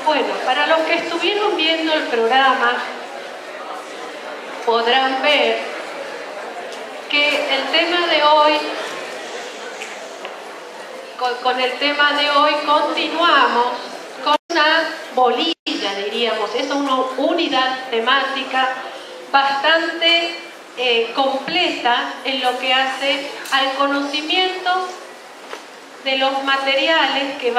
Bueno, para los que estuvieron viendo el programa, podrán ver que el tema de hoy, con el tema de hoy continuamos con una bolilla, diríamos, es una unidad temática bastante completa en lo que hace al conocimiento de los materiales que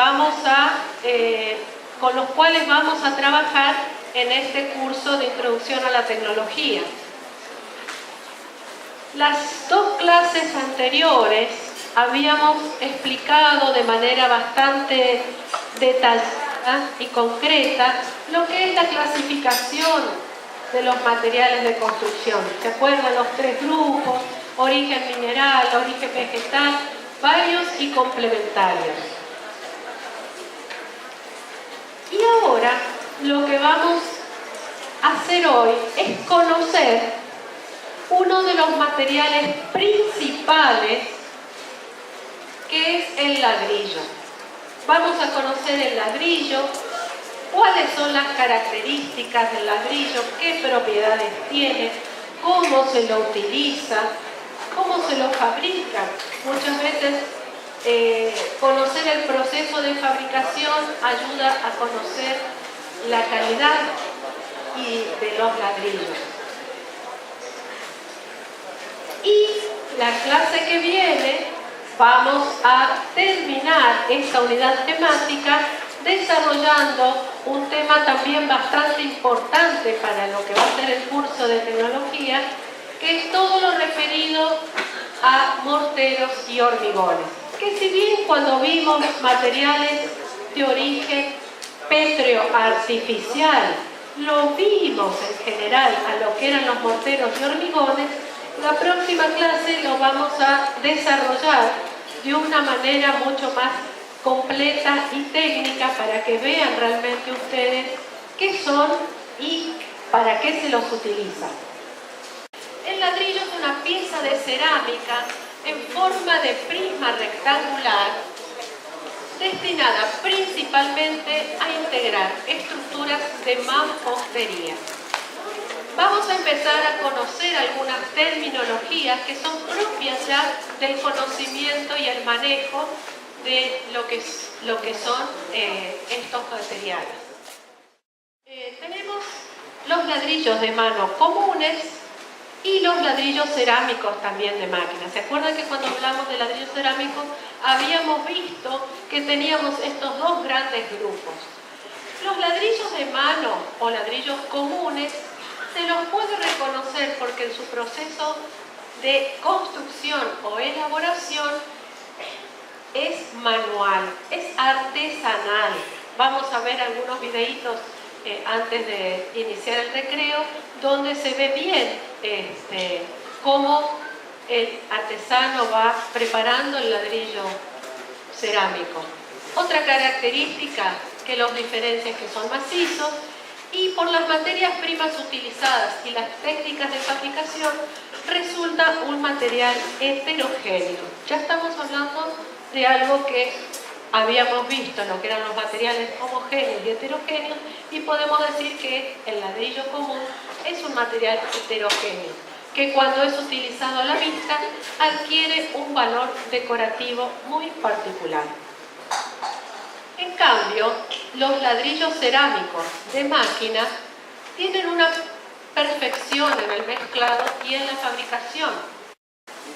con los cuales vamos a trabajar en este curso de Introducción a la Tecnología. Las dos clases anteriores habíamos explicado de manera bastante detallada y concreta lo que es la clasificación de los materiales de construcción. ¿Se acuerdan? Los tres grupos: origen mineral, origen vegetal, varios y complementarios. Y ahora lo que vamos a hacer hoy es conocer uno de los materiales principales, que es el ladrillo. Vamos a conocer el ladrillo, cuáles son las características del ladrillo, qué propiedades tiene, cómo se lo utiliza, cómo se lo fabrica. Muchas veces conocer el proceso de fabricación ayuda a conocer la calidad de los ladrillos. Y la clase que viene vamos a terminar esta unidad temática desarrollando un tema también bastante importante para lo que va a ser el curso de tecnología, que es todo lo referido a morteros y hormigones. Que si bien cuando vimos materiales de origen pétreo artificial, lo vimos en general a lo que eran los morteros y hormigones, la próxima clase lo vamos a desarrollar de una manera mucho más completa y técnica para que vean realmente ustedes qué son y para qué se los utiliza. El ladrillo es una pieza de cerámica en forma de prisma rectangular destinada principalmente a integrar estructuras de mampostería. Vamos a empezar a conocer algunas terminologías que son propias ya del conocimiento y el manejo de lo que son estos materiales. Tenemos los ladrillos de mano comunes y los ladrillos cerámicos también de máquina. ¿Se acuerdan que cuando hablamos de ladrillos cerámicos habíamos visto que teníamos estos dos grandes grupos? Los ladrillos de mano o ladrillos comunes se los puede reconocer porque en su proceso de construcción o elaboración es manual, es artesanal. Vamos a ver algunos videitos antes de iniciar el recreo donde se ve bien cómo el artesano va preparando el ladrillo cerámico. Otra característica que los diferencia es que son macizos, y por las materias primas utilizadas y las técnicas de fabricación resulta un material heterogéneo. Ya estamos hablando de algo que habíamos visto en lo que eran los materiales homogéneos y heterogéneos, y podemos decir que el ladrillo común es un material heterogéneo que cuando es utilizado a la vista adquiere un valor decorativo muy particular. En cambio, los ladrillos cerámicos de máquina tienen una perfección en el mezclado y en la fabricación.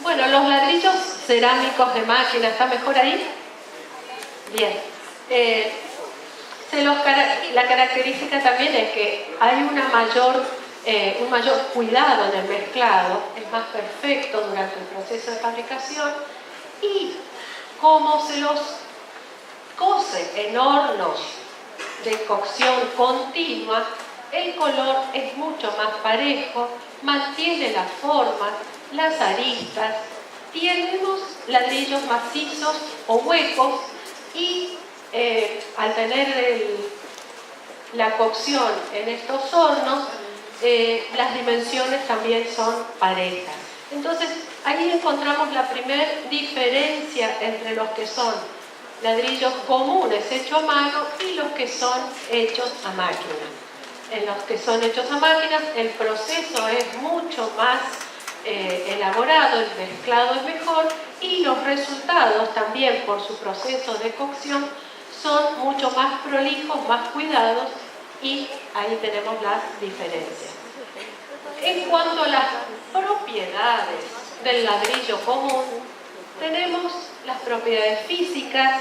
Bueno, los ladrillos cerámicos de máquina, ¿está mejor ahí? Bien. La característica también es que hay un mayor cuidado en el mezclado, es más perfecto durante el proceso de fabricación, y como se los cose en hornos de cocción continua, el color es mucho más parejo, mantiene la forma, las aristas, tenemos ladrillos macizos o huecos y al tener la cocción en estos hornos, las dimensiones también son parejas. Entonces ahí encontramos la primera diferencia entre los que son ladrillos comunes hechos a mano y los que son hechos a máquina. En los que son hechos a máquinas el proceso es mucho más elaborado, el mezclado es mejor y los resultados también por su proceso de cocción son mucho más prolijos, más cuidados y ahí tenemos las diferencias. En cuanto a las propiedades del ladrillo común, tenemos las propiedades físicas,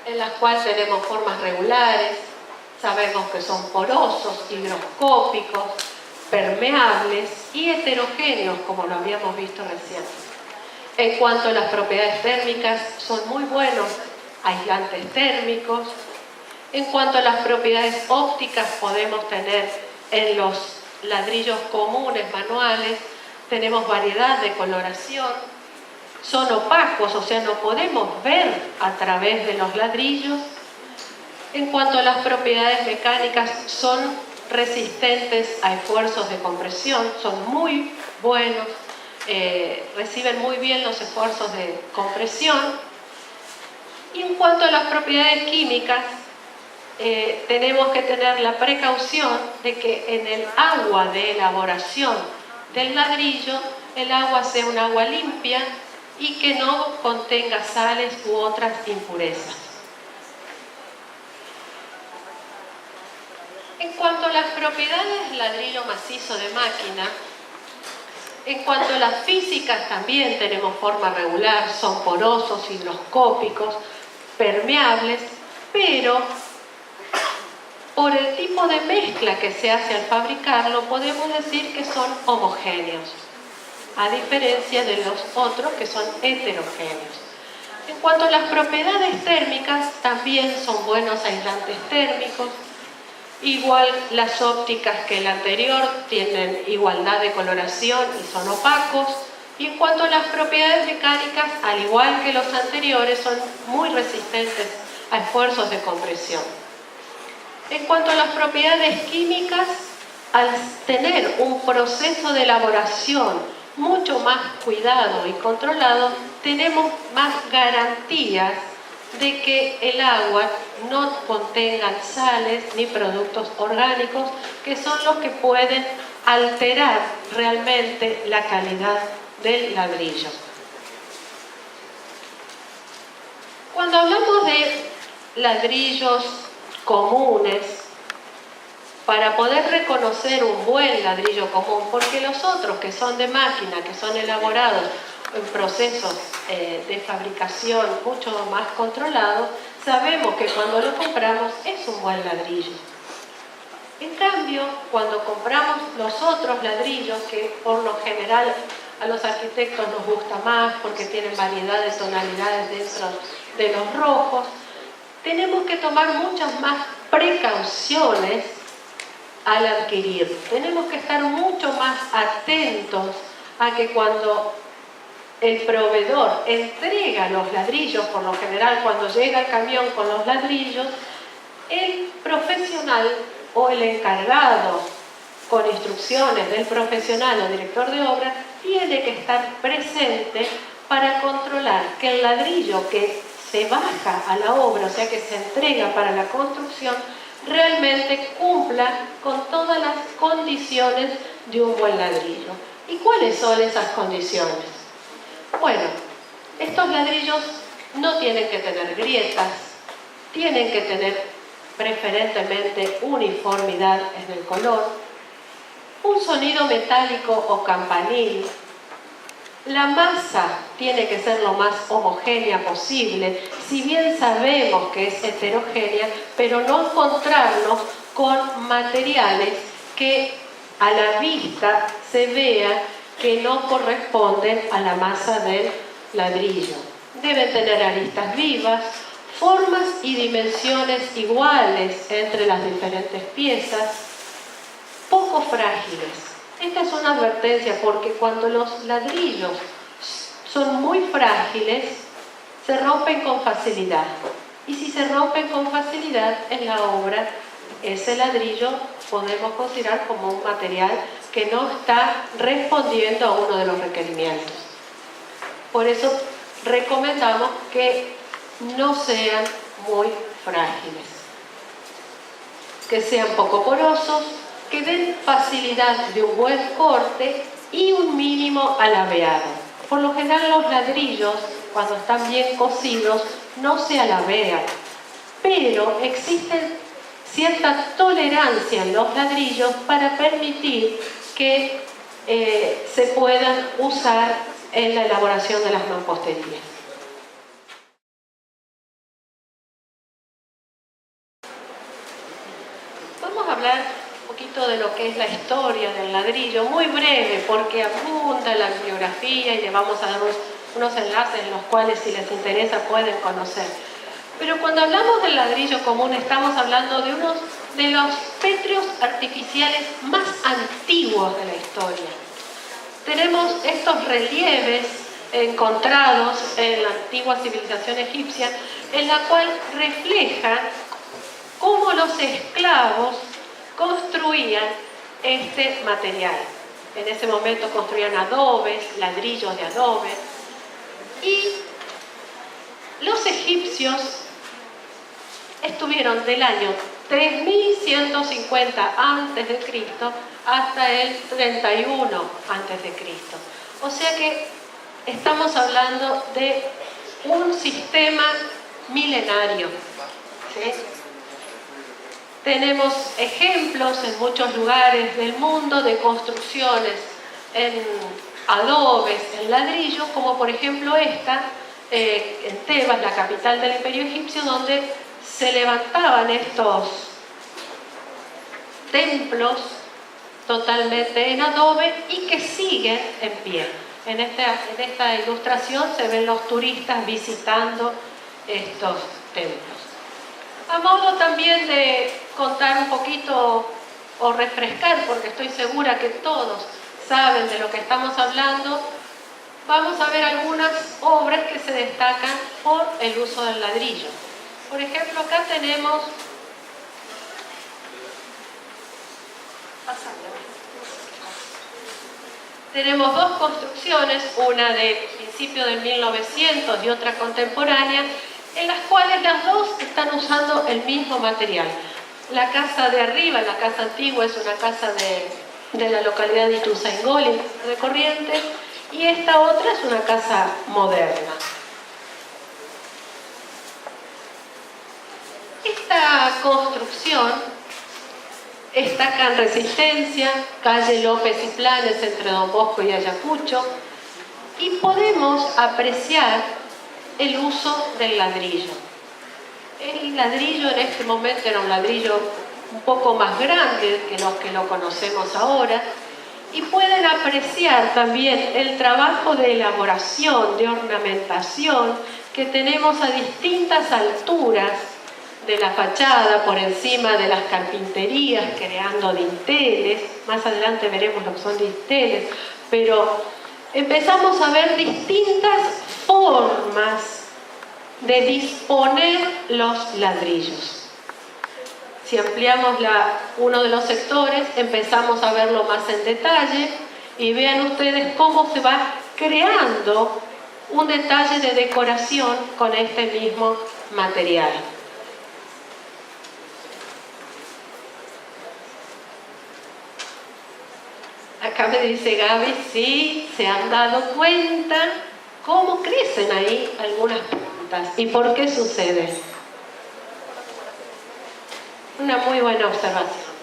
en las cuales tenemos formas regulares, sabemos que son porosos, higroscópicos, permeables y heterogéneos, como lo habíamos visto recién. En cuanto a las propiedades térmicas, son muy buenos aislantes térmicos. En cuanto a las propiedades ópticas, podemos tener en los ladrillos comunes manuales, tenemos variedad de coloración, son opacos, o sea, no podemos ver a través de los ladrillos. En cuanto a las propiedades mecánicas, son resistentes a esfuerzos de compresión, son muy buenos, reciben muy bien los esfuerzos de compresión. Y en cuanto a las propiedades químicas, tenemos que tener la precaución de que en el agua de elaboración del ladrillo, el agua sea un agua limpia y que no contenga sales u otras impurezas. En cuanto a las propiedades del ladrillo macizo de máquina, en cuanto a las físicas también tenemos forma regular, son porosos, higroscópicos, permeables, pero por el tipo de mezcla que se hace al fabricarlo, podemos decir que son homogéneos, a diferencia de los otros que son heterogéneos. En cuanto a las propiedades térmicas, también son buenos aislantes térmicos, igual las ópticas que el anterior tienen igualdad de coloración y son opacos, y en cuanto a las propiedades mecánicas, al igual que los anteriores, son muy resistentes a esfuerzos de compresión. En cuanto a las propiedades químicas, al tener un proceso de elaboración mucho más cuidado y controlado, tenemos más garantías de que el agua no contenga sales ni productos orgánicos que son los que pueden alterar realmente la calidad del ladrillo. Cuando hablamos de ladrillos comunes, para poder reconocer un buen ladrillo común, porque los otros que son de máquina, que son elaborados en procesos de fabricación mucho más controlados, sabemos que cuando lo compramos es un buen ladrillo. En cambio, cuando compramos los otros ladrillos, que por lo general a los arquitectos nos gusta más porque tienen variedad de tonalidades dentro de los rojos, tenemos que tomar muchas más precauciones al adquirir. Tenemos que estar mucho más atentos a que cuando el proveedor entrega los ladrillos, por lo general cuando llega el camión con los ladrillos, el profesional o el encargado, con instrucciones del profesional o director de obra, tiene que estar presente para controlar que el ladrillo que se baja a la obra, o sea que se entrega para la construcción, realmente cumpla con todas las condiciones de un buen ladrillo. ¿Y cuáles son esas condiciones? Bueno, estos ladrillos no tienen que tener grietas, tienen que tener preferentemente uniformidad en el color, un sonido metálico o campanil. La masa tiene que ser lo más homogénea posible, si bien sabemos que es heterogénea, pero no encontrarnos con materiales que a la vista se vea que no corresponden a la masa del ladrillo. Deben tener aristas vivas, formas y dimensiones iguales entre las diferentes piezas, poco frágiles. Esta es una advertencia porque cuando los ladrillos son muy frágiles, se rompen con facilidad. Y si se rompen con facilidad en la obra, ese ladrillo podemos considerar como un material que no está respondiendo a uno de los requerimientos. Por eso recomendamos que no sean muy frágiles, que sean poco porosos, que den facilidad de un buen corte y un mínimo alabeado. Por lo general los ladrillos, cuando están bien cocidos, no se alabean, pero existe cierta tolerancia en los ladrillos para permitir que se puedan usar en la elaboración de las mamposterías. Vamos a hablar un poquito de lo que es la historia del ladrillo, muy breve, porque abunda la bibliografía y le vamos a dar unos enlaces en los cuales, si les interesa, pueden conocer. Pero cuando hablamos del ladrillo común, estamos hablando de uno de los pétreos artificiales más antiguos de la historia. Tenemos estos relieves encontrados en la antigua civilización egipcia, en la cual reflejan cómo los esclavos construían este material. En ese momento construían adobes, ladrillos de adobe, y los egipcios estuvieron del año 3150 a.C. hasta el 31 a.C. O sea que estamos hablando de un sistema milenario, ¿sí? Tenemos ejemplos en muchos lugares del mundo de construcciones en adobes, en ladrillo, como por ejemplo esta, en Tebas, la capital del Imperio Egipcio, donde se levantaban estos templos totalmente en adobe y que siguen en pie. En esta ilustración se ven los turistas visitando estos templos. A modo también de contar un poquito o refrescar, porque estoy segura que todos saben de lo que estamos hablando, vamos a ver algunas obras que se destacan por el uso del ladrillo. Por ejemplo, acá tenemos dos construcciones, una de principio del 1900 y otra contemporánea, en las cuales las dos están usando el mismo material. La casa de arriba, la casa antigua, es una casa de la localidad de Ituzaingó, de Corrientes, y esta otra es una casa moderna. Esta construcción está acá en Resistencia, calle López y Planes, entre Don Bosco y Ayacucho, y podemos apreciar el uso del ladrillo. El ladrillo en este momento era un ladrillo un poco más grande que los que lo conocemos ahora, y pueden apreciar también el trabajo de elaboración, de ornamentación que tenemos a distintas alturas de la fachada, por encima de las carpinterías, creando dinteles. Más adelante veremos lo que son dinteles, pero empezamos a ver distintas formas de disponer los ladrillos. Si ampliamos uno de los sectores, empezamos a verlo más en detalle, y vean ustedes cómo se va creando un detalle de decoración con este mismo material. Acá me dice Gaby, sí, se han dado cuenta cómo crecen ahí algunas plantas y por qué sucede. Una muy buena observación.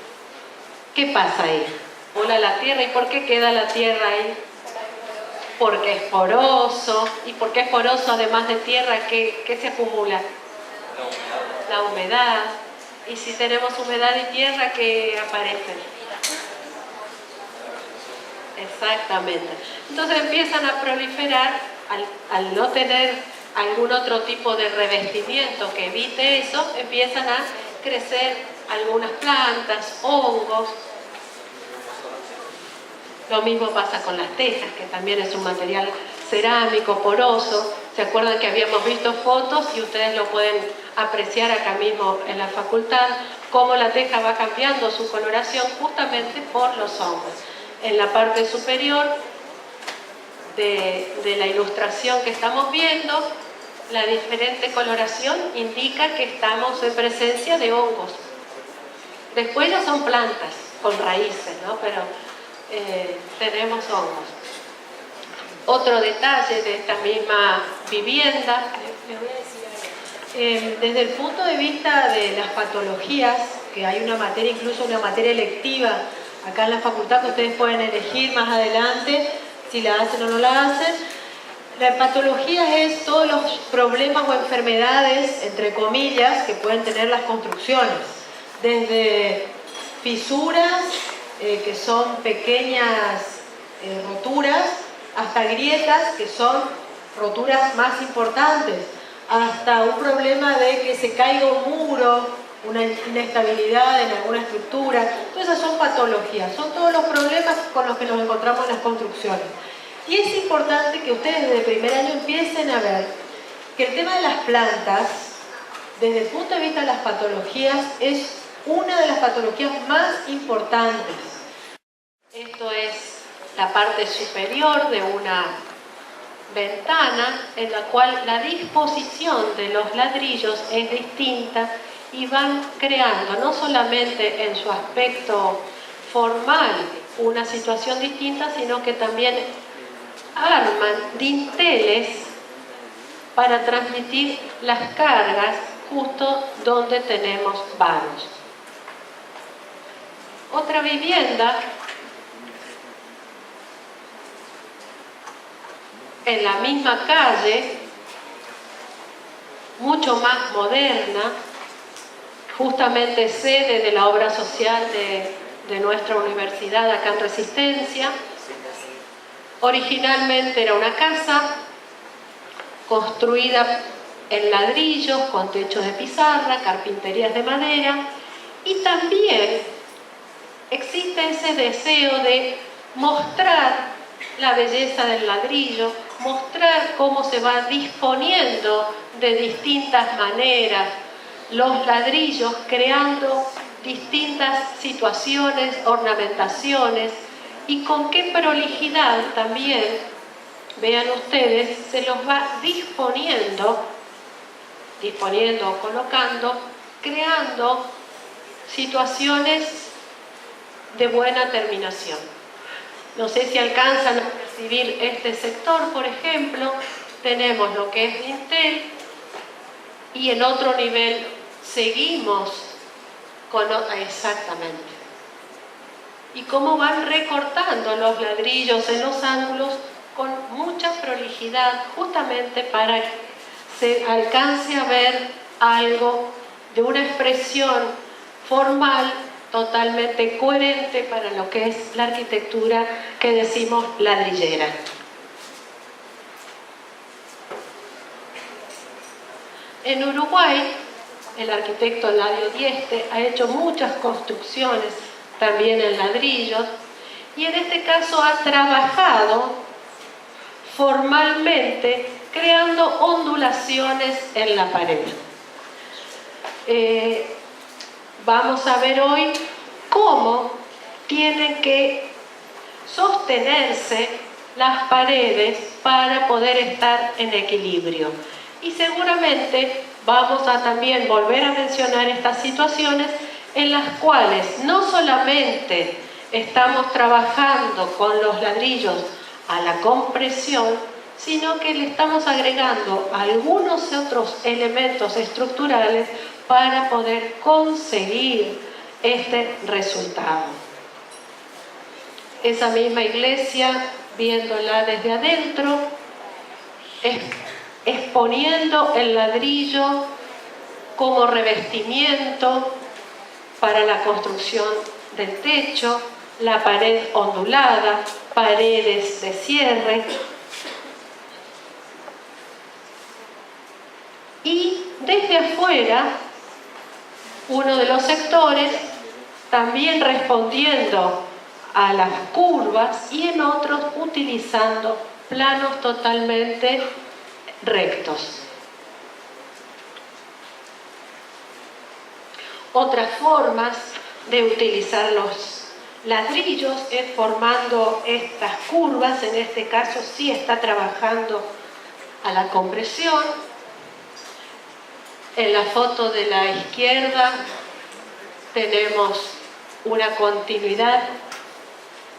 ¿Qué pasa ahí? Hola la tierra. ¿Y por qué queda la tierra ahí? Porque es poroso. ¿Y por qué es poroso además de tierra? ¿Qué se acumula? La humedad. Y si tenemos humedad y tierra, ¿qué aparece? Exactamente. Entonces empiezan a proliferar, al no tener algún otro tipo de revestimiento que evite eso, empiezan a crecer algunas plantas, hongos. Lo mismo pasa con las tejas, que también es un material cerámico, poroso. ¿Se acuerdan que habíamos visto fotos y ustedes lo pueden apreciar acá mismo en la facultad, cómo la teja va cambiando su coloración justamente por los hongos? En la parte superior de la ilustración que estamos viendo, La diferente coloración indica que estamos en presencia de hongos. Después ya son plantas con raíces, ¿no? Pero tenemos hongos. Otro detalle de esta misma vivienda, les voy a decir algo. Desde el punto de vista de las patologías, que hay una materia, incluso una materia electiva acá en la facultad que ustedes pueden elegir más adelante si la hacen o no la hacen. La patología es todos los problemas o enfermedades, entre comillas, que pueden tener las construcciones. Desde fisuras, que son pequeñas roturas, hasta grietas, que son roturas más importantes, hasta un problema de que se caiga un muro, una inestabilidad en alguna estructura. Todas esas son patologías, son todos los problemas con los que nos encontramos en las construcciones. Y es importante que ustedes desde el primer año empiecen a ver que el tema de las plantas, desde el punto de vista de las patologías, es una de las patologías más importantes. Esto es la parte superior de una ventana en la cual la disposición de los ladrillos es distinta y van creando, no solamente en su aspecto formal, una situación distinta, sino que también arman dinteles para transmitir las cargas justo donde tenemos vanos. Otra vivienda en la misma calle, mucho más moderna, justamente sede de la obra social de nuestra universidad acá en Resistencia. Originalmente era una casa construida en ladrillos, con techos de pizarra, carpinterías de madera, y también existe ese deseo de mostrar la belleza del ladrillo, mostrar cómo se va disponiendo de distintas maneras los ladrillos, creando distintas situaciones, ornamentaciones, y con qué prolijidad también, vean ustedes, se los va disponiendo o colocando, creando situaciones de buena terminación. No sé si alcanzan a percibir este sector, por ejemplo, tenemos lo que es dintel y en otro nivel seguimos con exactamente. Y cómo van recortando los ladrillos en los ángulos con mucha prolijidad, justamente para que se alcance a ver algo de una expresión formal totalmente coherente para lo que es la arquitectura que decimos ladrillera. En Uruguay, el arquitecto Eladio Dieste ha hecho muchas construcciones también en ladrillos, y en este caso ha trabajado formalmente creando ondulaciones en la pared. Vamos a ver hoy cómo tienen que sostenerse las paredes para poder estar en equilibrio. Y seguramente vamos a también volver a mencionar estas situaciones en las cuales no solamente estamos trabajando con los ladrillos a la compresión, sino que le estamos agregando algunos otros elementos estructurales para poder conseguir este resultado. Esa misma iglesia, viéndola desde adentro, exponiendo el ladrillo como revestimiento para la construcción del techo, la pared ondulada, paredes de cierre. Y desde afuera, uno de los sectores también respondiendo a las curvas y en otros utilizando planos totalmente rectos. Otras formas de utilizar los ladrillos es formando estas curvas, en este caso sí está trabajando a la compresión, En la foto de la izquierda tenemos una continuidad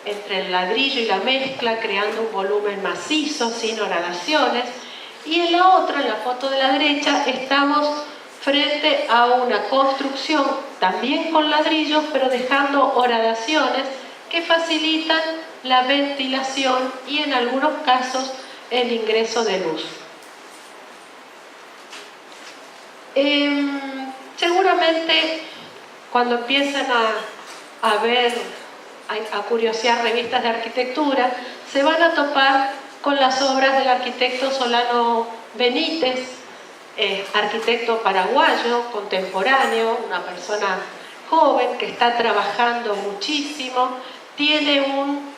entre el ladrillo y la mezcla, creando un volumen macizo, sin horadaciones. Y en la otra, en la foto de la derecha, estamos frente a una construcción también con ladrillos, pero dejando horadaciones que facilitan la ventilación y en algunos casos el ingreso de luz. Seguramente cuando empiezan a ver, a curiosear revistas de arquitectura, se van a topar con las obras del arquitecto Solano Benítez, arquitecto paraguayo, contemporáneo, una persona joven que está trabajando muchísimo, tiene un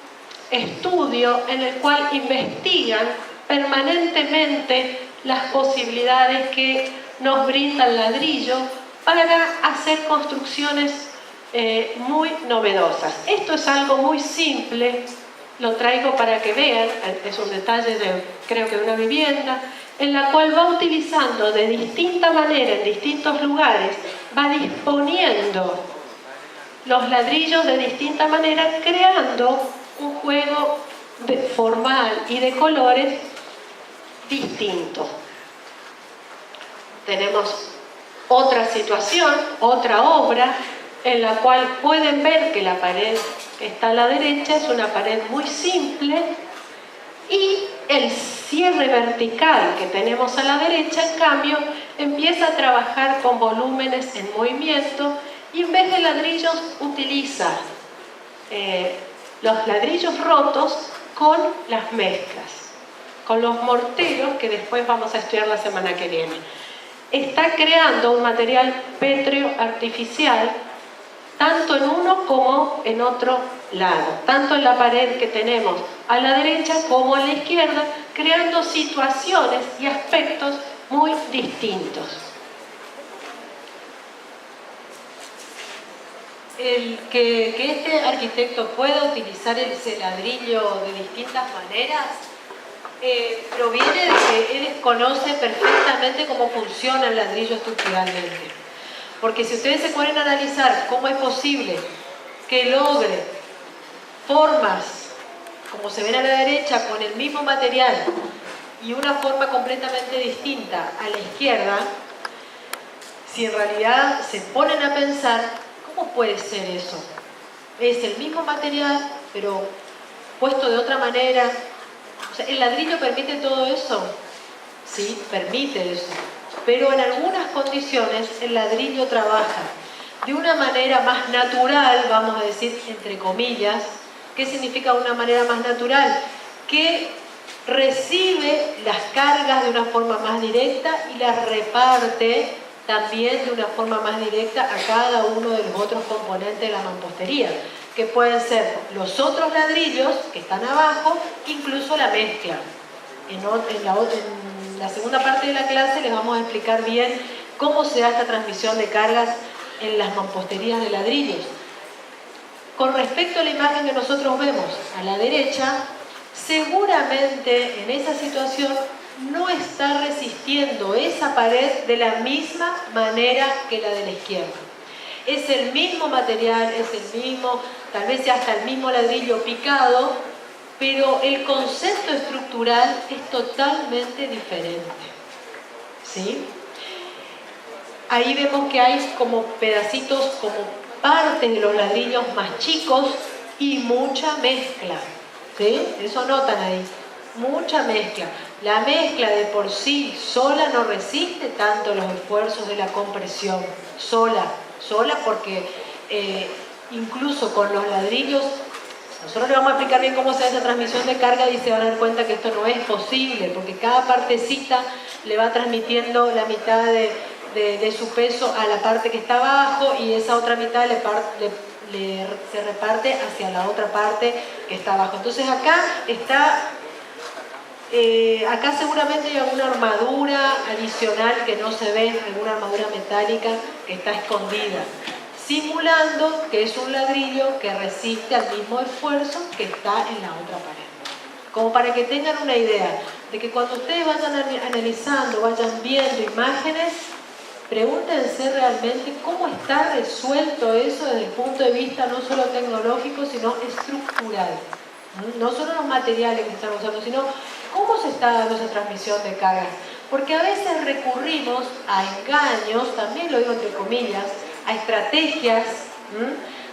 estudio en el cual investigan permanentemente las posibilidades que nos brinda el ladrillo para hacer construcciones muy novedosas. Esto es algo muy simple, lo traigo para que vean, es un detalle creo que de una vivienda, en la cual va utilizando de distinta manera, en distintos lugares, va disponiendo los ladrillos de distinta manera, creando un juego formal y de colores distinto. Tenemos otra situación, otra obra, en la cual pueden ver que la pared que está a la derecha es una pared muy simple y el cierre vertical que tenemos a la derecha, en cambio, empieza a trabajar con volúmenes en movimiento y en vez de ladrillos utiliza los ladrillos rotos con las mezclas, con los morteros que después vamos a estudiar la semana que viene. Está creando un material pétreo artificial tanto en uno como en otro lado, tanto en la pared que tenemos a la derecha como a la izquierda, creando situaciones y aspectos muy distintos. El que este arquitecto pueda utilizar ese ladrillo de distintas maneras proviene de que él conoce perfectamente cómo funciona el ladrillo estructuralmente. Porque si ustedes se pueden analizar cómo es posible que logre formas, como se ven a la derecha, con el mismo material y una forma completamente distinta a la izquierda, si en realidad se ponen a pensar, ¿cómo puede ser eso? Es el mismo material, pero puesto de otra manera. O sea, ¿el ladrillo permite todo eso? Sí, permite eso. Pero en algunas condiciones el ladrillo trabaja de una manera más natural, vamos a decir entre comillas. ¿Qué significa una manera más natural? Que recibe las cargas de una forma más directa y las reparte también de una forma más directa a cada uno de los otros componentes de la mampostería, que pueden ser los otros ladrillos que están abajo, incluso la mezcla. En la segunda parte de la clase les vamos a explicar bien cómo se da esta transmisión de cargas en las mamposterías de ladrillos. Con respecto a la imagen que nosotros vemos a la derecha, seguramente en esa situación no está resistiendo esa pared de la misma manera que la de la izquierda. Es el mismo material, es el mismo, tal vez sea hasta el mismo ladrillo picado, pero el concepto estructural es totalmente diferente. ¿Sí? Ahí vemos que hay como pedacitos, como partes de los ladrillos más chicos y mucha mezcla. ¿Sí? Eso notan ahí. Mucha mezcla. La mezcla de por sí sola no resiste tanto los esfuerzos de la compresión. Sola porque incluso con los ladrillos, nosotros le vamos a explicar bien cómo se hace esa transmisión de carga y se van a dar cuenta que esto no es posible, porque cada partecita le va transmitiendo la mitad de su peso a la parte que está abajo y esa otra mitad se reparte hacia la otra parte que está abajo. Entonces acá seguramente hay alguna armadura adicional que no se ve, alguna armadura metálica que está escondida, simulando que es un ladrillo que resiste al mismo esfuerzo que está en la otra pared. Como para que tengan una idea de que cuando ustedes vayan analizando, vayan viendo imágenes, pregúntense realmente cómo está resuelto eso desde el punto de vista no solo tecnológico, sino estructural. No solo los materiales que están usando, sino cómo se está dando esa transmisión de cargas. Porque a veces recurrimos a engaños, también lo digo entre comillas, a estrategias,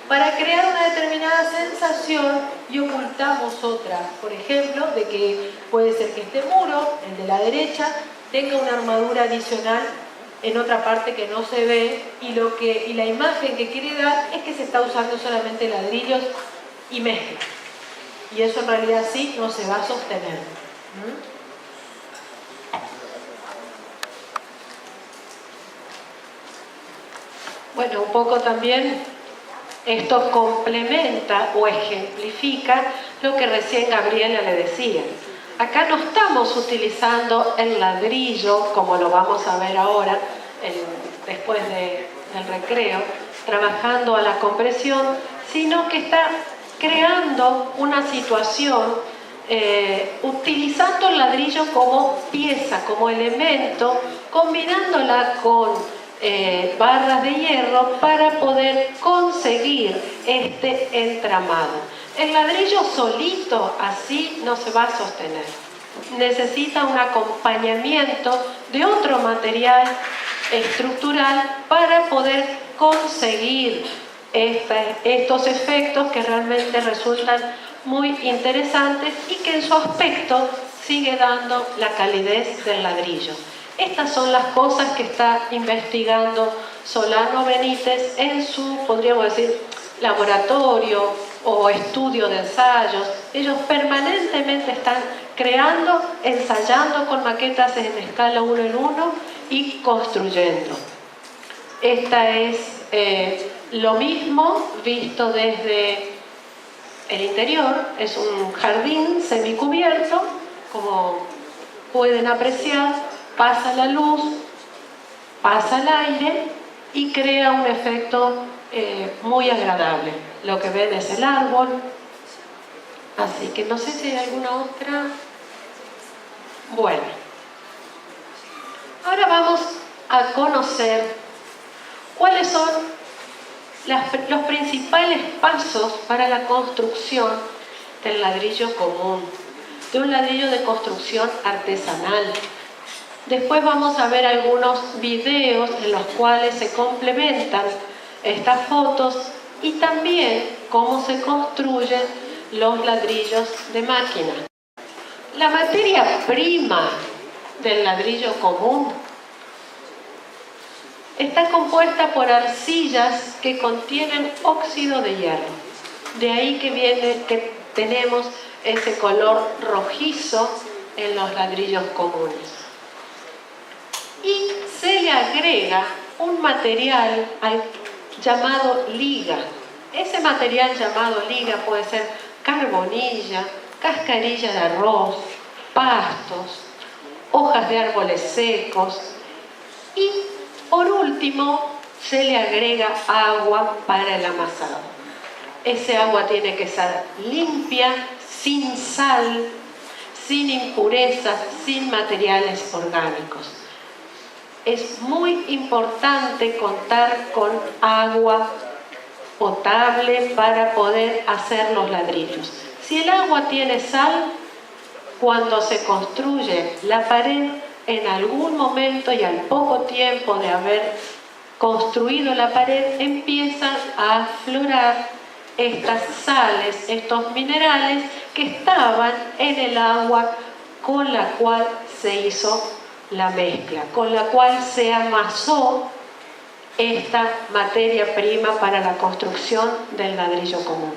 para crear una determinada sensación y ocultamos otra. Por ejemplo, de que puede ser que este muro, el de la derecha, tenga una armadura adicional en otra parte que no se ve y la imagen que quiere dar es que se está usando solamente ladrillos y mezcla. Y eso en realidad sí no se va a sostener. Bueno, un poco también esto complementa o ejemplifica lo que recién Gabriela le decía. Acá no estamos utilizando el ladrillo, como lo vamos a ver ahora, después del recreo, trabajando a la compresión, sino que está creando una situación utilizando el ladrillo como pieza, como elemento, combinándola con barras de hierro para poder conseguir este entramado. El ladrillo solito así no se va a sostener. Necesita un acompañamiento de otro material estructural para poder conseguir estos efectos que realmente resultan muy interesantes y que en su aspecto sigue dando la calidez del ladrillo. Estas son las cosas que está investigando Solano Benítez en su, podríamos decir, laboratorio o estudio de ensayos. Ellos permanentemente están creando, ensayando con maquetas en escala 1 en 1 y construyendo. Esta es lo mismo visto desde el interior. Es un jardín semicubierto, como pueden apreciar, pasa la luz, pasa el aire y crea un efecto muy agradable. Lo que ven es el árbol. Así que no sé si hay alguna otra. Bueno, ahora vamos a conocer cuáles son los principales pasos para la construcción del ladrillo común, de un ladrillo de construcción artesanal. Después vamos a ver algunos videos en los cuales se complementan estas fotos y también cómo se construyen los ladrillos de máquina. La materia prima del ladrillo común está compuesta por arcillas que contienen óxido de hierro. De ahí que tenemos ese color rojizo en los ladrillos comunes. Y se le agrega un material llamado liga. Ese material llamado liga puede ser carbonilla, cascarilla de arroz, pastos, hojas de árboles secos y por último se le agrega agua para el amasado. Ese agua tiene que ser limpia, sin sal, sin impurezas, sin materiales orgánicos. Es muy importante contar con agua potable para poder hacer los ladrillos. Si el agua tiene sal, cuando se construye la pared, en algún momento y al poco tiempo de haber construido la pared, empiezan a aflorar estas sales, estos minerales que estaban en el agua con la cual se hizo la mezcla, con la cual se amasó esta materia prima para la construcción del ladrillo común.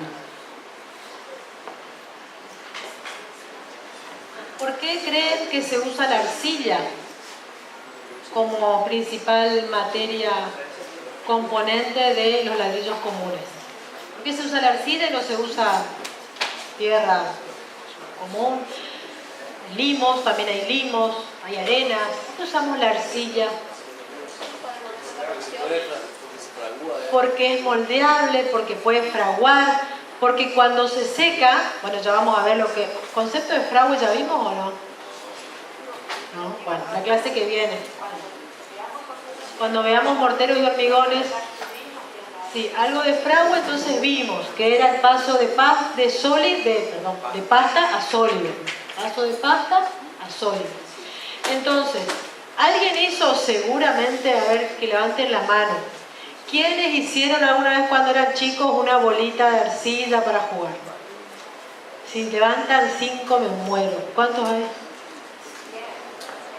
¿Por qué creen que se usa la arcilla como principal materia componente de los ladrillos comunes? ¿Por qué se usa la arcilla y no se usa tierra común? Limos, también hay limos, hay arenas. ¿Por qué usamos la arcilla? Porque es moldeable, porque puede fraguar, porque cuando se seca, bueno, ya vamos a ver lo que... ¿Concepto de fragua ya vimos o no? No, bueno, la clase que viene. Cuando veamos morteros y hormigones, sí, algo de fragua, entonces vimos que era el paso de pasta a sólido. Paso de pasta a sólido. Entonces, alguien hizo seguramente, a ver, que levanten la mano. ¿Quiénes hicieron alguna vez cuando eran chicos una bolita de arcilla para jugar? Si levantan 5 me muero. ¿Cuántos hay?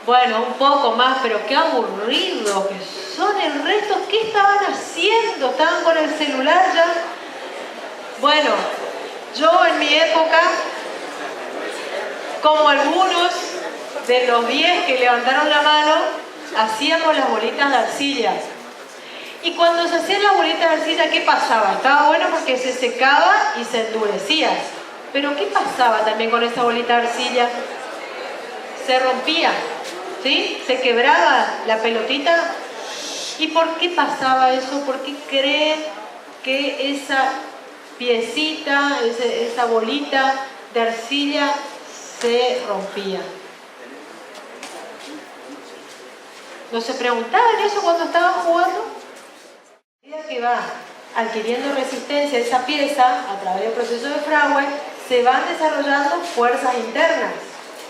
Bueno, un poco más, pero qué aburridos que son el resto. ¿Qué estaban haciendo? ¿Estaban con el celular ya? Bueno, yo en mi época, como algunos de los 10 que levantaron la mano, hacíamos las bolitas de arcilla. Y cuando se hacían las bolitas de arcilla, ¿qué pasaba? Estaba bueno porque se secaba y se endurecía. Pero ¿qué pasaba también con esa bolita de arcilla? Se rompía, ¿sí? Se quebraba la pelotita. ¿Y por qué pasaba eso? ¿Por qué creen que esa piecita, esa bolita de arcilla se rompía? ¿No se preguntaban eso cuando estaban jugando? A medida que va adquiriendo resistencia esa pieza a través del proceso de fragua, se van desarrollando fuerzas internas,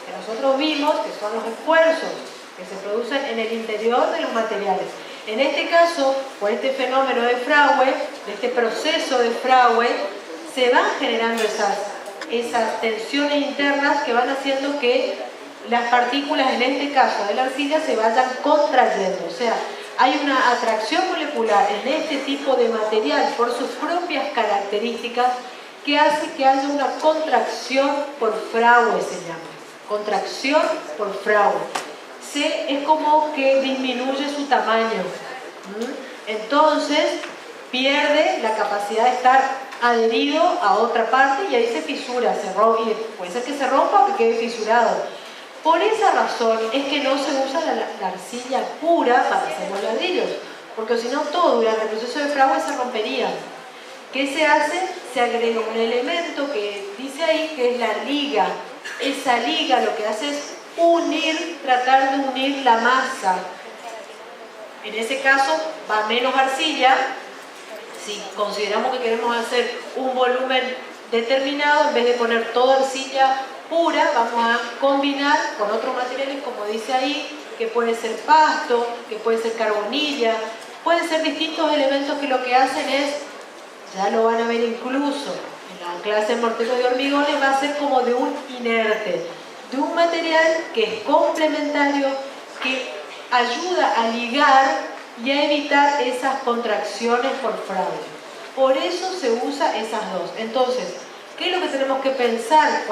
que nosotros vimos que son los esfuerzos que se producen en el interior de los materiales. En este caso, por este fenómeno de fragua, de este proceso de fragua, se van generando esas tensiones internas que van haciendo que las partículas, en este caso de la arcilla, se vayan contrayendo. O sea, hay una atracción molecular en este tipo de material por sus propias características que hace que haya una contracción por fragua, se llama. Contracción por fragua. Es como que disminuye su tamaño. Entonces, pierde la capacidad de estar adherido a otra parte y ahí se fisura, y puede ser que se rompa o que quede fisurado. Por esa razón es que no se usa la arcilla pura para hacer los ladrillos, porque si no todo durante el proceso de fragua se rompería. ¿Qué se hace? Se agrega un elemento que dice ahí que es la liga. Esa liga lo que hace es tratar de unir la masa. En ese caso va menos arcilla. Si consideramos que queremos hacer un volumen determinado, en vez de poner toda arcilla pura, vamos a combinar con otros materiales, como dice ahí, que puede ser pasto, que puede ser carbonilla, pueden ser distintos elementos que lo que hacen es, ya lo van a ver incluso en la clase de morteros y hormigones, va a ser como de un inerte, de un material que es complementario, que ayuda a ligar y a evitar esas contracciones por fraude. Por eso se usa esas dos. Entonces, ¿qué es lo que tenemos que pensar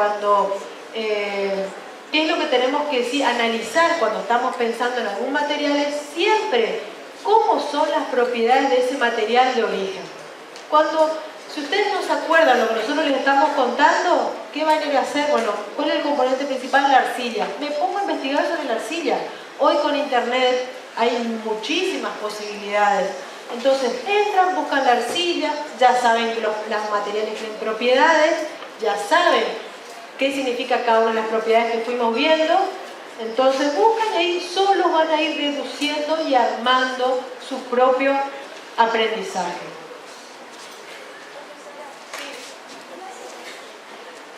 qué es lo que tenemos que analizar cuando estamos pensando en algún material? Es siempre cómo son las propiedades de ese material de origen. Si ustedes no se acuerdan lo que nosotros les estamos contando, ¿qué van a ir a hacer? Bueno, ¿cuál es el componente principal? La arcilla. Me pongo a investigar sobre la arcilla. Hoy con internet hay muchísimas posibilidades. Entonces entran, buscan la arcilla, ya saben que los materiales tienen propiedades, ya saben qué significa cada una de las propiedades que fuimos viendo. Entonces buscan y ahí solo van a ir deduciendo y armando su propio aprendizaje.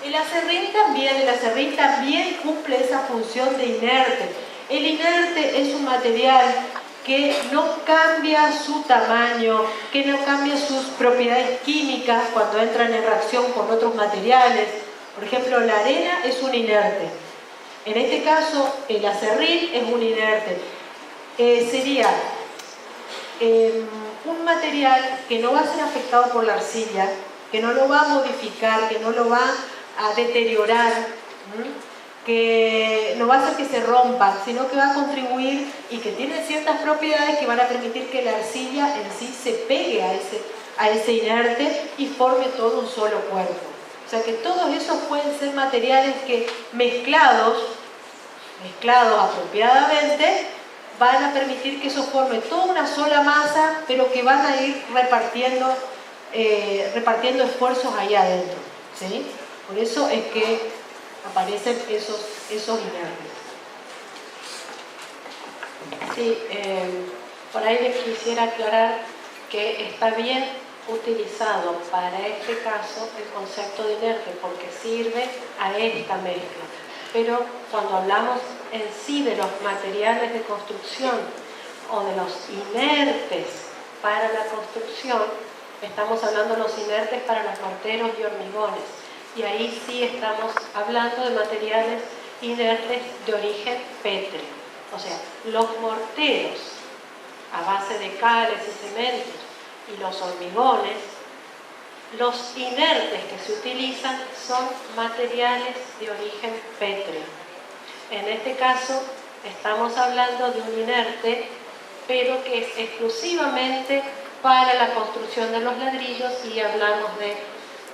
El acerrín también cumple esa función de inerte. El inerte es un material que no cambia su tamaño, que no cambia sus propiedades químicas cuando entran en reacción con otros materiales. Por ejemplo, la arena es un inerte. En este caso, el acerrín es un inerte. Sería un material que no va a ser afectado por la arcilla, que no lo va a modificar, que no lo va a deteriorar, que no va a hacer que se rompa, sino que va a contribuir y que tiene ciertas propiedades que van a permitir que la arcilla en sí se pegue a ese inerte y forme todo un solo cuerpo. O sea que todos esos pueden ser materiales que mezclados apropiadamente, van a permitir que eso forme toda una sola masa, pero que van a ir repartiendo esfuerzos ahí adentro, ¿sí? Por eso es que aparecen esos inertes. Sí, Por ahí les quisiera aclarar que está bien utilizado para este caso el concepto de inerte porque sirve a esta mezcla. Pero cuando hablamos en sí de los materiales de construcción o de los inertes para la construcción, estamos hablando de los inertes para los morteros y hormigones. Y ahí sí estamos hablando de materiales inertes de origen pétreo. O sea, los morteros a base de cales y cementos y los hormigones, los inertes que se utilizan son materiales de origen pétreo. En este caso estamos hablando de un inerte, pero que es exclusivamente para la construcción de los ladrillos y hablamos de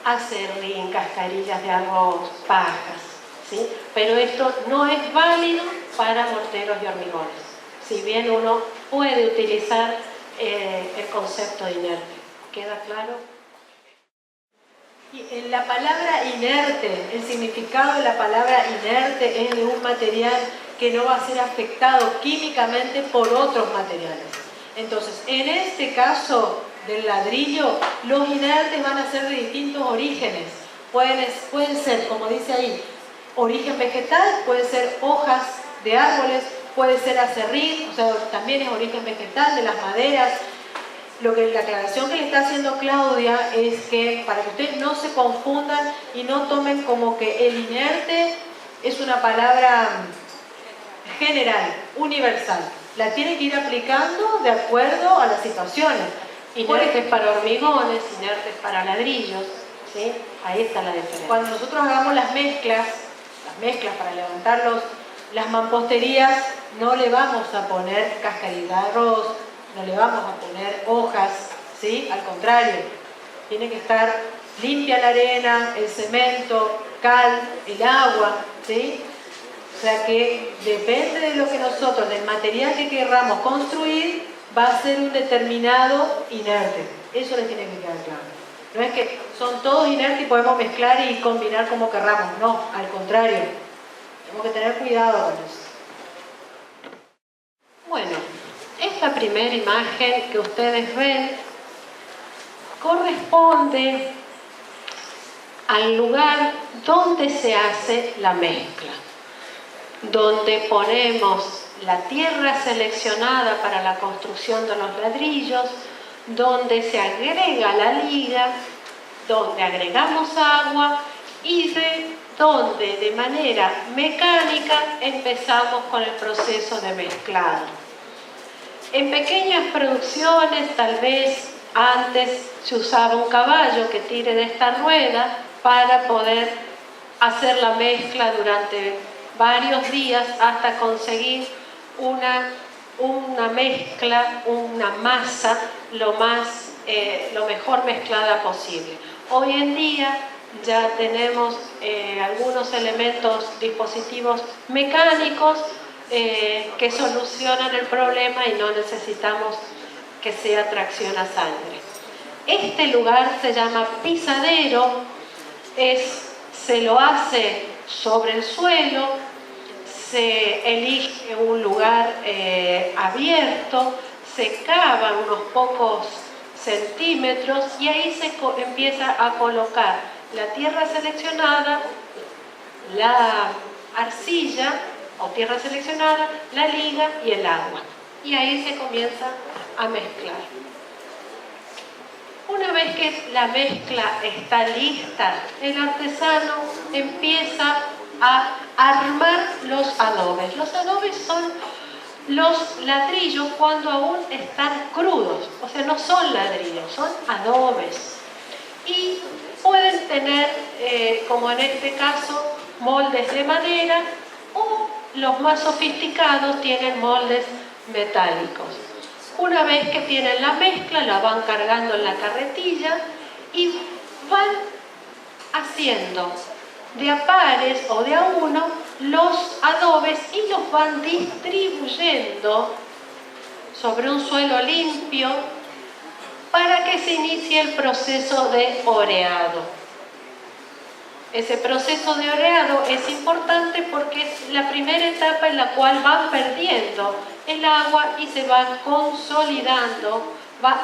acerrín, cascarillas de arroz, pajas, ¿sí? Pero esto no es válido para morteros y hormigones, si bien uno puede utilizar el concepto de inerte. ¿Queda claro? Y la palabra inerte, el significado de la palabra inerte es de un material que no va a ser afectado químicamente por otros materiales. Entonces, en este caso del ladrillo, los inertes van a ser de distintos orígenes. Pueden ser, como dice ahí, origen vegetal, pueden ser hojas de árboles, puede ser acerrín, o sea, también es origen vegetal, de las maderas. La aclaración que le está haciendo Claudia es que para que ustedes no se confundan y no tomen como que el inerte es una palabra general, universal. La tienen que ir aplicando de acuerdo a las situaciones. Inertes para hormigones, inertes para ladrillos, ¿sí? Ahí está la diferencia. Cuando nosotros hagamos las mezclas para levantar las mamposterías, no le vamos a poner cascarilla de arroz, no le vamos a poner hojas, ¿sí? Al contrario, tiene que estar limpia la arena, el cemento, cal, el agua, ¿sí? O sea que depende de lo que nosotros, del material que querramos construir, va a ser un determinado inerte. Eso les tiene que quedar claro. No es que son todos inertes y podemos mezclar y combinar como querramos, no, al contrario. Tenemos que tener cuidado con eso. Bueno, esta primera imagen que ustedes ven corresponde al lugar donde se hace la mezcla, donde ponemos la tierra seleccionada para la construcción de los ladrillos, donde se agrega la liga, donde agregamos agua y donde de manera mecánica empezamos con el proceso de mezclado. En pequeñas producciones, tal vez antes se usaba un caballo que tire de esta rueda para poder hacer la mezcla durante varios días hasta conseguir una mezcla, una masa lo mejor mezclada posible. Hoy en día ya tenemos algunos elementos, dispositivos mecánicos que solucionan el problema y no necesitamos que sea tracción a sangre. Este lugar se llama pisadero, se lo hace sobre el suelo, se elige un lugar abierto, se cavan unos pocos centímetros y ahí se empieza a colocar la tierra seleccionada, la arcilla o tierra seleccionada, la liga y el agua. Y ahí se comienza a mezclar. Una vez que la mezcla está lista, el artesano empieza a armar los adobes. Los adobes son los ladrillos cuando aún están crudos, o sea, no son ladrillos, son adobes. Y pueden tener, como en este caso, moldes de madera o los más sofisticados tienen moldes metálicos. Una vez que tienen la mezcla, la van cargando en la carretilla y van haciendo de a pares o de a uno los adobes y los van distribuyendo sobre un suelo limpio para que se inicie el proceso de oreado. Ese proceso de oreado es importante porque es la primera etapa en la cual van perdiendo el agua y se va consolidando, va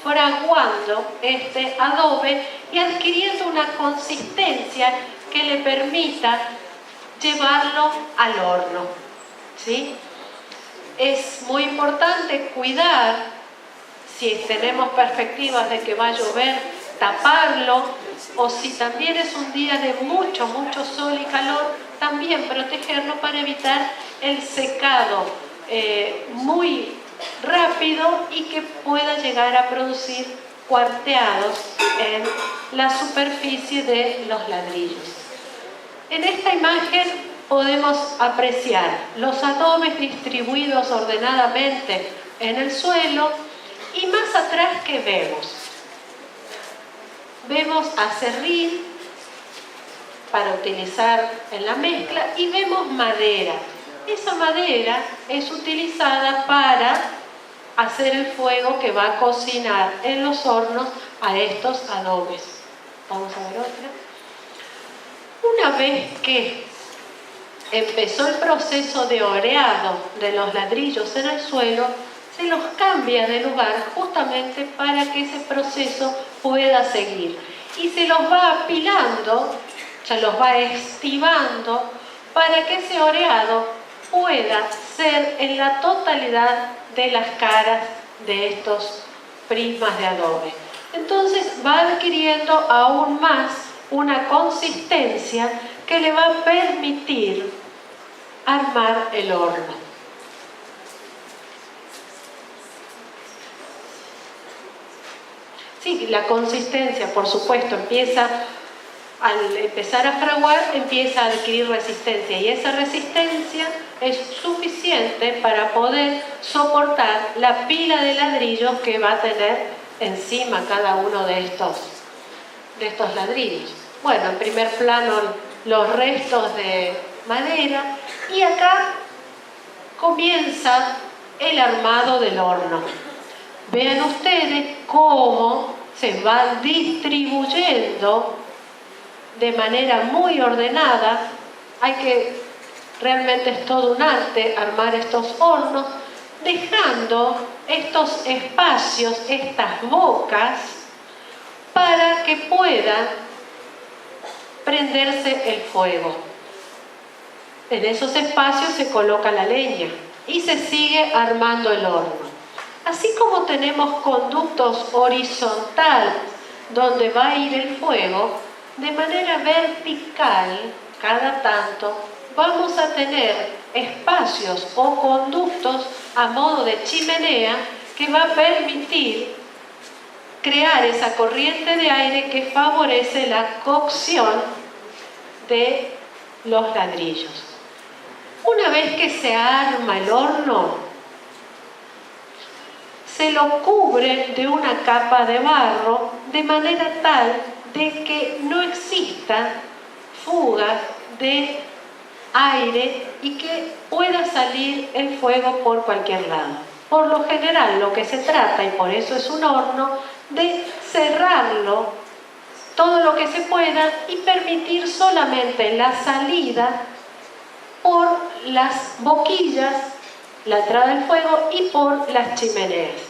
fraguando este adobe y adquiriendo una consistencia que le permita llevarlo al horno, ¿sí? Es muy importante cuidar, si tenemos perspectivas de que va a llover, taparlo, o si también es un día de mucho sol y calor, también protegerlo para evitar el secado muy rápido y que pueda llegar a producir cuarteados en la superficie de los ladrillos. En esta imagen podemos apreciar los adobes distribuidos ordenadamente en el suelo y más atrás, ¿qué vemos? Vemos acerrín para utilizar en la mezcla y vemos madera. Esa madera es utilizada para hacer el fuego que va a cocinar en los hornos a estos adobes. Vamos a ver otra. Una vez que empezó el proceso de oreado de los ladrillos en el suelo, se los cambia de lugar justamente para que ese proceso pueda seguir. Y se los va apilando, se los va estibando para que ese oreado pueda ser en la totalidad de las caras de estos prismas de adobe. Entonces va adquiriendo aún más una consistencia que le va a permitir armar el horno. Sí, la consistencia, por supuesto, al empezar a fraguar, empieza a adquirir resistencia y esa resistencia es suficiente para poder soportar la pila de ladrillos que va a tener encima cada uno de estos ladrillos. Bueno, en primer plano los restos de madera y acá comienza el armado del horno. Vean ustedes cómo se va distribuyendo de manera muy ordenada. Realmente es todo un arte armar estos hornos, dejando estos espacios, estas bocas, para que pueda prenderse el fuego. En esos espacios se coloca la leña y se sigue armando el horno. Así como tenemos conductos horizontales donde va a ir el fuego, de manera vertical, cada tanto, vamos a tener espacios o conductos a modo de chimenea que va a permitir crear esa corriente de aire que favorece la cocción de los ladrillos. Una vez que se arma el horno, se lo cubre de una capa de barro de manera tal de que no existan fugas de aire y que pueda salir el fuego por cualquier lado. Por lo general, lo que se trata, y por eso es un horno, de cerrarlo todo lo que se pueda y permitir solamente la salida por las boquillas, la entrada del fuego y por las chimeneas.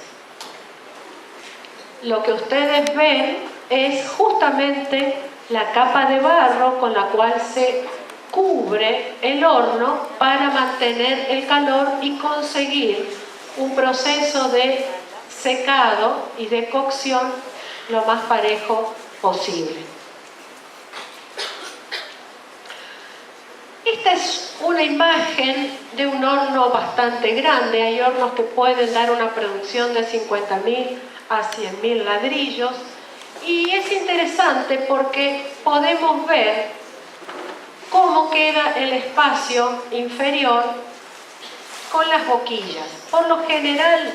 Lo que ustedes ven es justamente la capa de barro con la cual se cubre el horno para mantener el calor y conseguir un proceso de secado y de cocción lo más parejo posible. Esta es una imagen de un horno bastante grande. Hay hornos que pueden dar una producción de 50.000 a 100.000 ladrillos y es interesante porque podemos ver cómo queda el espacio inferior con las boquillas. Por lo general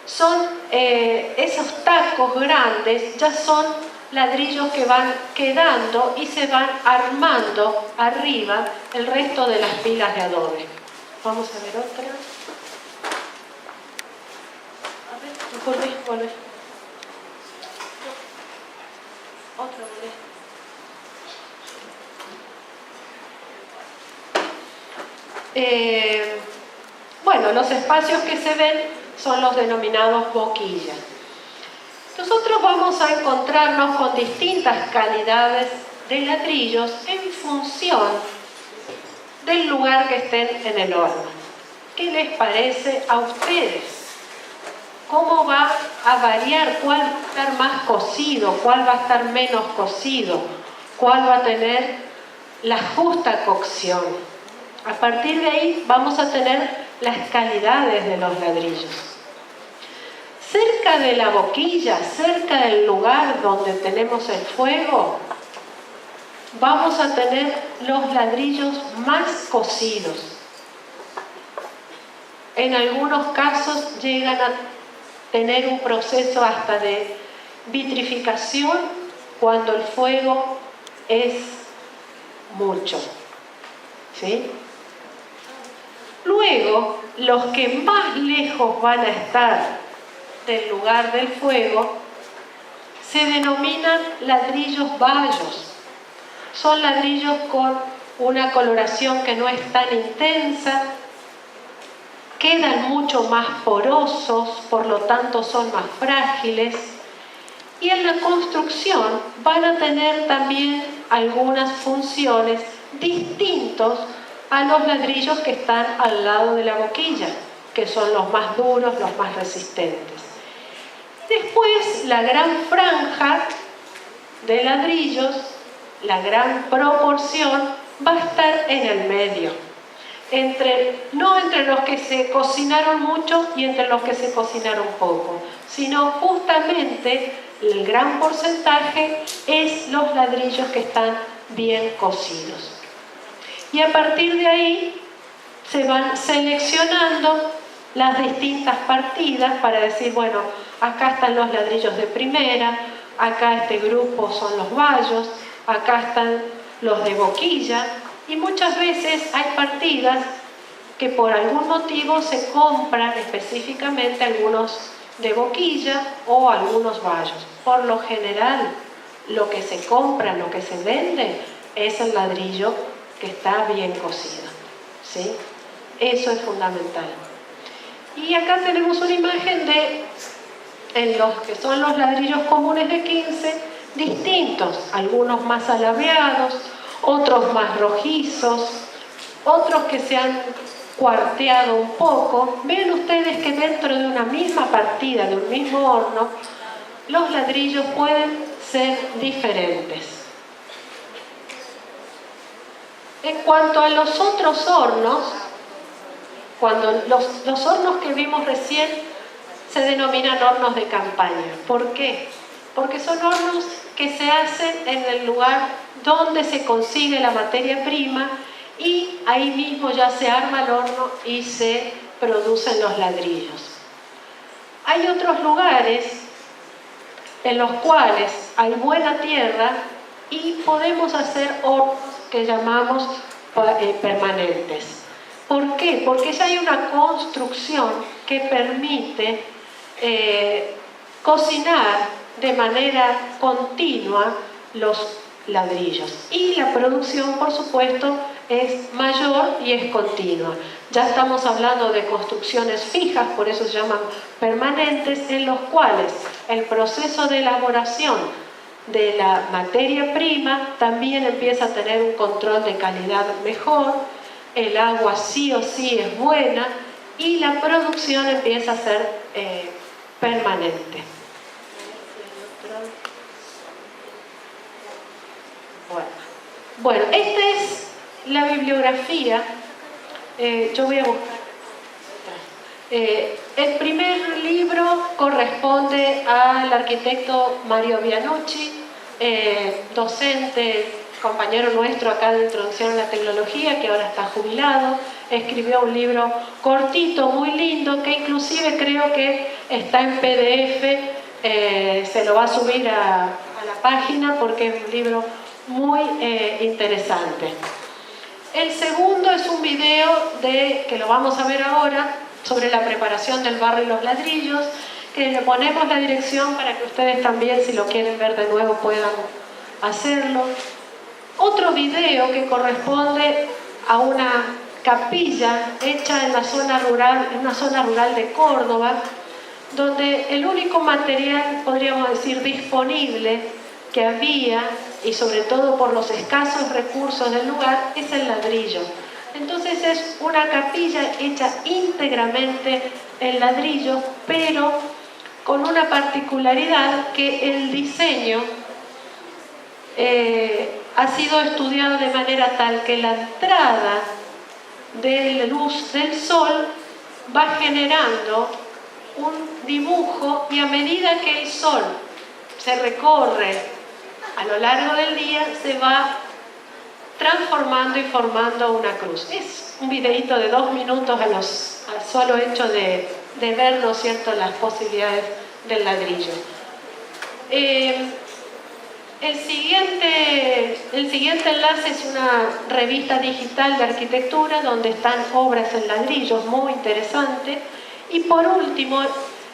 son esos tacos grandes, ya son ladrillos que van quedando y se van armando arriba el resto de las pilas de adobe. Vamos a ver otra. A ver, volvé. Otra vez. Bueno, los espacios que se ven son los denominados boquillas. Nosotros vamos a encontrarnos con distintas calidades de ladrillos en función del lugar que estén en el horno. ¿Qué les parece a ustedes? ¿Cómo va a variar? ¿Cuál va a estar más cocido? ¿Cuál va a estar menos cocido? ¿Cuál va a tener la justa cocción? A partir de ahí vamos a tener las calidades de los ladrillos. Cerca de la boquilla, cerca del lugar donde tenemos el fuego, vamos a tener los ladrillos más cocidos. En algunos casos llegan a tener un proceso hasta de vitrificación cuando el fuego es mucho, ¿sí? Luego, los que más lejos van a estar del lugar del fuego se denominan ladrillos bayos. Son ladrillos con una coloración que no es tan intensa, quedan mucho más porosos, por lo tanto son más frágiles, y en la construcción van a tener también algunas funciones distintas a los ladrillos que están al lado de la boquilla, que son los más duros, los más resistentes. Después, la gran franja de ladrillos, la gran proporción, va a estar en el medio. No entre los que se cocinaron mucho y entre los que se cocinaron poco, sino justamente el gran porcentaje es los ladrillos que están bien cocidos. Y a partir de ahí se van seleccionando las distintas partidas para decir, bueno, acá están los ladrillos de primera, acá este grupo son los bayos, acá están los de boquilla, y muchas veces hay partidas que por algún motivo se compran específicamente algunos de boquilla o algunos bayos. Por lo general, lo que se compra, lo que se vende, es el ladrillo que está bien cocido, ¿sí? Eso es fundamental. Y acá tenemos una imagen en los que son los ladrillos comunes de 15, distintos, algunos más alabeados, otros más rojizos, otros que se han cuarteado un poco. Ven ustedes que dentro de una misma partida, de un mismo horno, los ladrillos pueden ser diferentes. En cuanto a los otros hornos, cuando los hornos que vimos recién se denominan hornos de campaña. ¿Por qué? Porque son hornos que se hacen en el lugar donde se consigue la materia prima y ahí mismo ya se arma el horno y se producen los ladrillos. Hay otros lugares en los cuales hay buena tierra y podemos hacer hornos que llamamos permanentes. ¿Por qué? Porque ya hay una construcción que permite cocinar de manera continua los ladrillos. Y la producción, por supuesto, es mayor y es continua. Ya estamos hablando de construcciones fijas, por eso se llaman permanentes, en los cuales el proceso de elaboración de la materia prima también empieza a tener un control de calidad mejor, el agua sí o sí es buena y la producción empieza a ser permanente. Bueno, esta es la bibliografía. Yo voy a buscar. El primer libro corresponde al arquitecto Mario Bianucci, docente, compañero nuestro acá de Introducción a la Tecnología, que ahora está jubilado. Escribió un libro cortito, muy lindo, que inclusive creo que está en PDF, se lo va a subir a la página porque es un libro muy interesante. El segundo es un video que lo vamos a ver ahora, sobre la preparación del barro y los ladrillos, que le ponemos la dirección para que ustedes también, si lo quieren ver de nuevo, puedan hacerlo. Otro video que corresponde a una capilla hecha en la zona rural, en una zona rural de Córdoba, donde el único material, podríamos decir, disponible que había, y sobre todo por los escasos recursos del lugar, es el ladrillo. Entonces es una capilla hecha íntegramente en ladrillo, pero con una particularidad, que el diseño ha sido estudiado de manera tal que la entrada de la luz del sol va generando un dibujo, y a medida que el sol se recorre a lo largo del día se va transformando y formando una cruz. Es un videíto de 2 minutos al solo hecho de ver, ¿no es cierto?, las posibilidades del ladrillo. El siguiente enlace es una revista digital de arquitectura donde están obras en ladrillos muy interesantes. Y por último,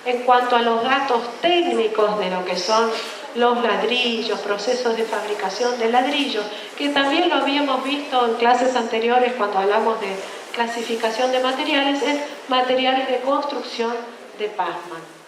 en cuanto a los datos técnicos de lo que son los ladrillos, procesos de fabricación de ladrillos, que también lo habíamos visto en clases anteriores cuando hablamos de clasificación de materiales, es materiales de construcción de Passmann.